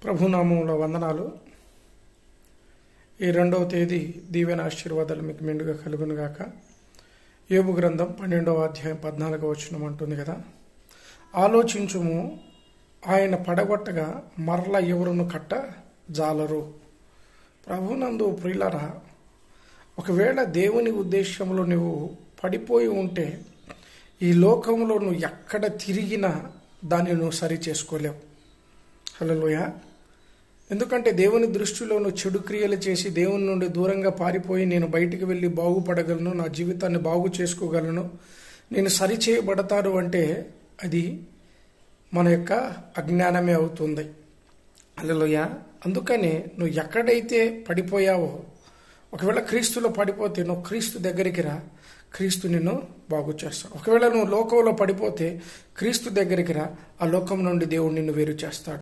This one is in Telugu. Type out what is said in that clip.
ప్రభునామంలో వందనాలు. ఈ 2వ తేదీ దీవెన ఆశీర్వాదాలు మీకు మెండుగా కలుగును గాక. యోబు గ్రంథం 12వ అధ్యాయం 14వ వచనం అంటుంది కదా, ఆలోచించుము, ఆయన పడగొట్టగా మరల ఎవరును కట్ట జాలరు. ప్రభునందు ప్రియులరా, ఒకవేళ దేవుని ఉద్దేశంలో నువ్వు పడిపోయి ఉంటే ఈ లోకంలో నువ్వు ఎక్కడ తిరిగినా దాన్ని నువ్వు సరి చేసుకోలేవు. హల్లెలూయా. ఎందుకంటే దేవుని దృష్టిలో నువ్వు చెడు క్రియలు చేసి దేవుని నుండి దూరంగా పారిపోయి నేను బయటికి వెళ్ళి బాగుపడగలను, నా జీవితాన్ని బాగు చేసుకోగలను, నేను సరి చేయబడతాను అంటే అది మన యొక్క అజ్ఞానమే అవుతుంది. హల్లెలూయా. అందుకని నువ్వు ఎక్కడైతే పడిపోయావో, ఒకవేళ క్రీస్తులో పడిపోతే నువ్వు క్రీస్తు దగ్గరికి రా, క్రీస్తు నిన్ను బాగు చేస్తాడు. ఒకవేళ నువ్వు లోకంలో పడిపోతే క్రీస్తు దగ్గరికి రా, ఆ లోకం నుండి దేవుడు నిన్ను వేరు చేస్తాడు.